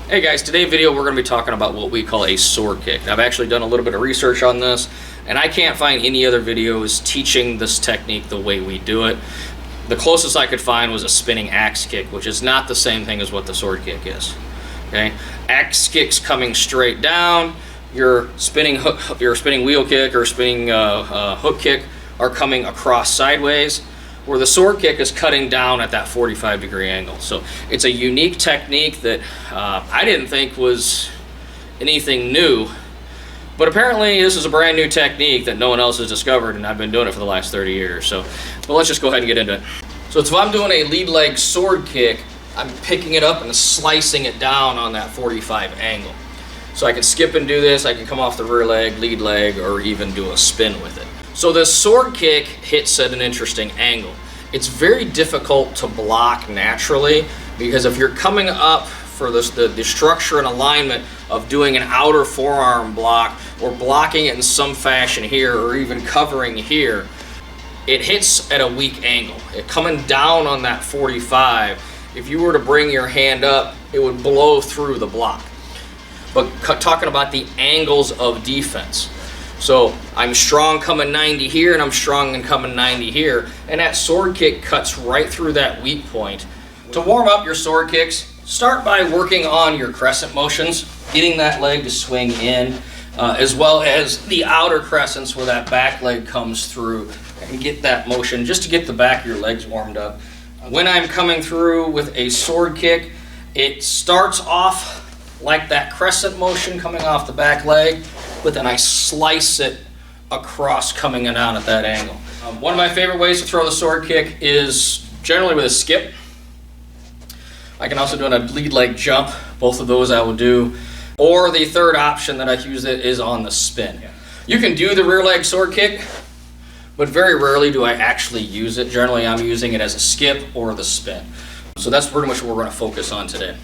Hey guys, today's video we're going to be talking about what we call a sword kick. I've actually done a little bit of research on this, and I can't find any other videos teaching this technique the way we do it. The closest I could find was a spinning axe kick, which is not the same thing as what the sword kick is. Okay, axe kick's coming straight down. Your spinning wheel kick or spinning hook kick are coming across sideways, where the sword kick is cutting down at that 45-degree angle. So it's a unique technique that I didn't think was anything new, but apparently this is a brand new technique that no one else has discovered, and I've been doing it for the last 30 years. So, but let's just go ahead and get into it. So if I'm doing a lead leg sword kick, I'm picking it up and slicing it down on that 45 angle. So I can skip and do this, I can come off the rear leg, lead leg, or even do a spin with it. So this sword kick hits at an interesting angle. It's very difficult to block naturally, because if you're coming up for this, the structure and alignment of doing an outer forearm block or blocking it in some fashion here or even covering here, it hits at a weak angle. It coming down on that 45, if you were to bring your hand up, it would blow through the block. But talking about the angles of defense. So I'm strong coming 90 here, and I'm strong and coming 90 here, and that sword kick cuts right through that weak point. To warm up your sword kicks, start by working on your crescent motions, getting that leg to swing in, as well as the outer crescents where that back leg comes through, and get that motion just to get the back of your legs warmed up. When I'm coming through with a sword kick, it starts off like that crescent motion coming off the back leg, but then I slice it across coming down at that angle. One of my favorite ways to throw the sword kick is generally with a skip. I can also do a lead leg jump. Both of those I will do. Or the third option that I use it is on the spin. You can do the rear leg sword kick, but very rarely do I actually use it. Generally I'm using it as a skip or the spin. So that's pretty much what we're going to focus on today.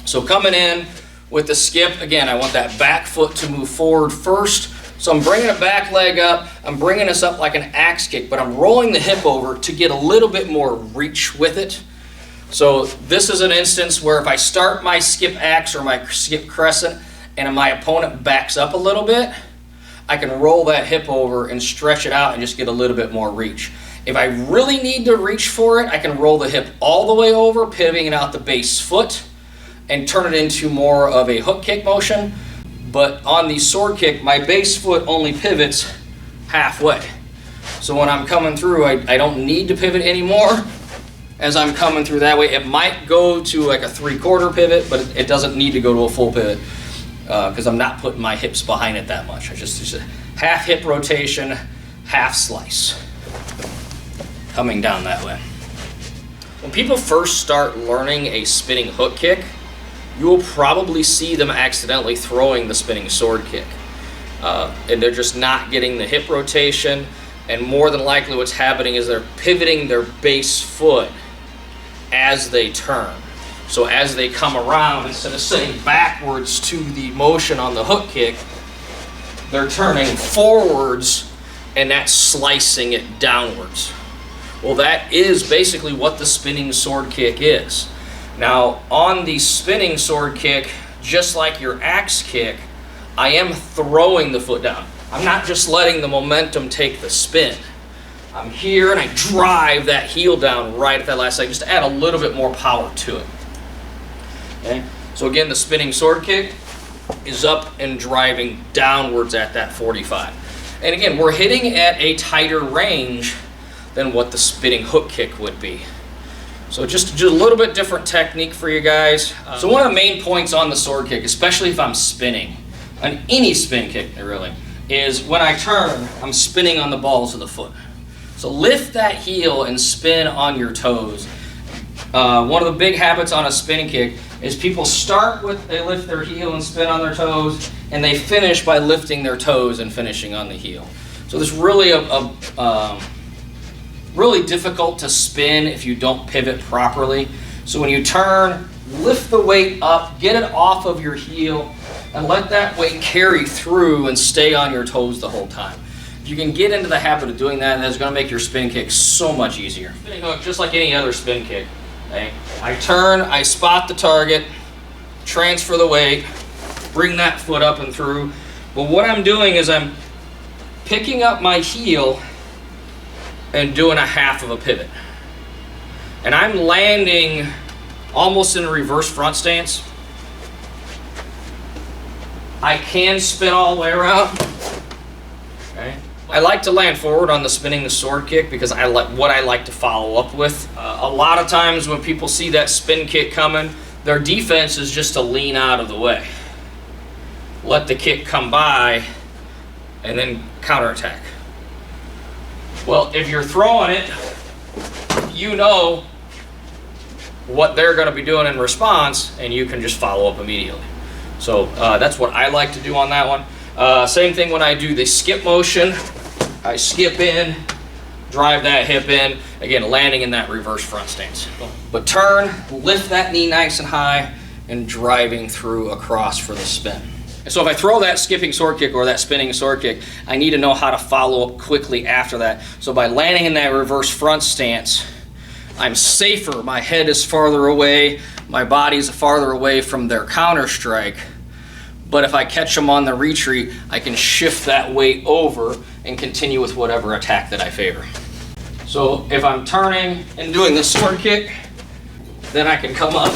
So coming in with the skip, again, I want that back foot to move forward first. So I'm bringing a back leg up. I'm bringing this up like an axe kick, but I'm rolling the hip over to get a little bit more reach with it. So this is an instance where if I start my skip axe or my skip crescent and my opponent backs up a little bit, I can roll that hip over and stretch it out and just get a little bit more reach. If I really need to reach for it, I can roll the hip all the way over, pivoting out the base foot, and turn it into more of a hook kick motion. But on the sword kick, my base foot only pivots halfway. So when I'm coming through, I don't need to pivot anymore as I'm coming through that way. It might go to like a 3/4 pivot, but it doesn't need to go to a full pivot because I'm not putting my hips behind it that much. I just a half hip rotation, half slice, coming down that way. When people first start learning a spinning hook kick, you will probably see them accidentally throwing the spinning sword kick. And they're just not getting the hip rotation, and more than likely what's happening is they're pivoting their base foot as they turn. So as they come around, instead of sitting backwards to the motion on the hook kick, they're turning forwards, and that's slicing it downwards. Well, that is basically what the spinning sword kick is. Now, on the spinning sword kick, just like your axe kick, I am throwing the foot down. I'm not just letting the momentum take the spin. I'm here and I drive that heel down right at that last second, just to add a little bit more power to it. Okay? So again, the spinning sword kick is up and driving downwards at that 45. And again, we're hitting at a tighter range than what the spinning hook kick would be. So just a little bit different technique for you guys. So one of the main points on the sword kick, especially if I'm spinning, on any spin kick really, is when I turn, I'm spinning on the balls of the foot. So lift that heel and spin on your toes. One of the big habits on a spinning kick is people start with, they lift their heel and spin on their toes, and they finish by lifting their toes and finishing on the heel. So there's really really difficult to spin if you don't pivot properly. So when you turn, lift the weight up, get it off of your heel, and let that weight carry through and stay on your toes the whole time. If you can get into the habit of doing that, that's going to make your spin kick so much easier. Spinning hook, just like any other spin kick. Okay? I turn, I spot the target, transfer the weight, bring that foot up and through. But what I'm doing is I'm picking up my heel and doing a half of a pivot. And I'm landing almost in a reverse front stance. I can spin all the way around. Okay. I like to land forward on the spinning the sword kick because I like to follow up with. A lot of times when people see that spin kick coming, their defense is just to lean out of the way. Let the kick come by and then counterattack. Well, if you're throwing it, you know what they're going to be doing in response, and you can just follow up immediately. So that's what I like to do on that one. Same thing when I do the skip motion. I skip in, drive that hip in, again landing in that reverse front stance. But turn, lift that knee nice and high, and driving through across for the spin. And so if I throw that skipping sword kick or that spinning sword kick, I need to know how to follow up quickly after that. So by landing in that reverse front stance, I'm safer. My head is farther away, my body's farther away from their counter strike. But if I catch them on the retreat, I can shift that weight over and continue with whatever attack that I favor. So if I'm turning and doing the sword kick, then I can come up,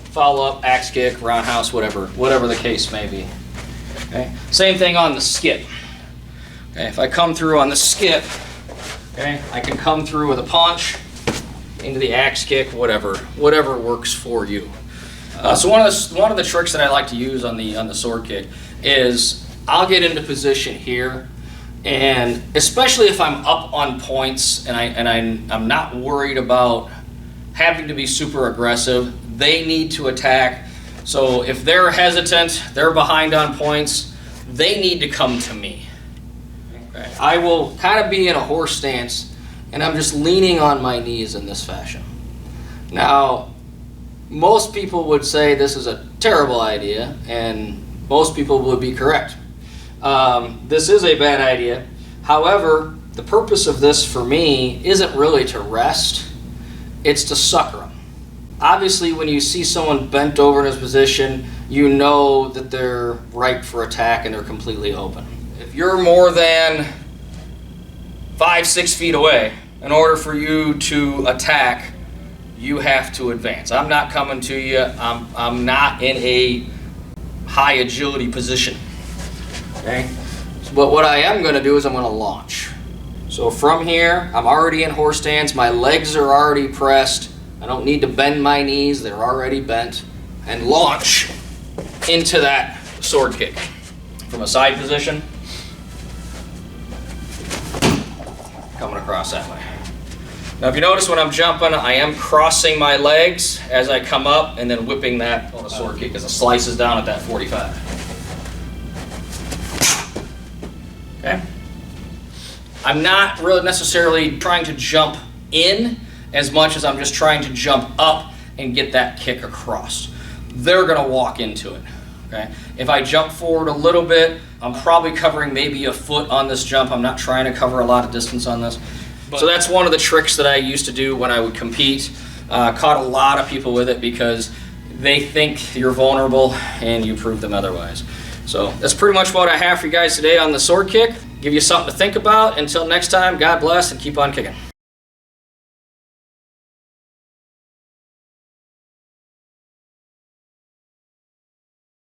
follow up, axe kick, roundhouse, whatever the case may be. Okay. Same thing on the skip. Okay. If I come through on the skip, okay, I can come through with a punch into the axe kick, whatever works for you. So one of the tricks that I like to use on the sword kick is I'll get into position here, and especially if I'm up on points and I'm not worried about having to be super aggressive, they need to attack. So if they're hesitant, they're behind on points, they need to come to me. Okay. I will kind of be in a horse stance, and I'm just leaning on my knees in this fashion. Now, most people would say this is a terrible idea, and most people would be correct. This is a bad idea. However, the purpose of this for me isn't really to rest, it's to sucker them. Obviously, when you see someone bent over in this position, you know that they're ripe for attack and they're completely open. If you're more than 5-6 feet away, in order for you to attack, you have to advance. I'm not coming to you. I'm not in a high agility position. Okay? But what I am going to do is I'm going to launch. So from here, I'm already in horse stance. My legs are already pressed. I don't need to bend my knees. They're already bent. And launch into that sword kick. From a side position, coming across that way. Now if you notice when I'm jumping, I am crossing my legs as I come up and then whipping that on a sword kick as it slices down at that 45. Okay? I'm not really necessarily trying to jump in as much as I'm just trying to jump up and get that kick across. They're going to walk into it. Okay? If I jump forward a little bit, I'm probably covering maybe a foot on this jump. I'm not trying to cover a lot of distance on this. So that's one of the tricks that I used to do when I would compete. Caught a lot of people with it because they think you're vulnerable and you prove them otherwise. So that's pretty much what I have for you guys today on the sword kick. Give you something to think about. Until next time, God bless and keep on kicking.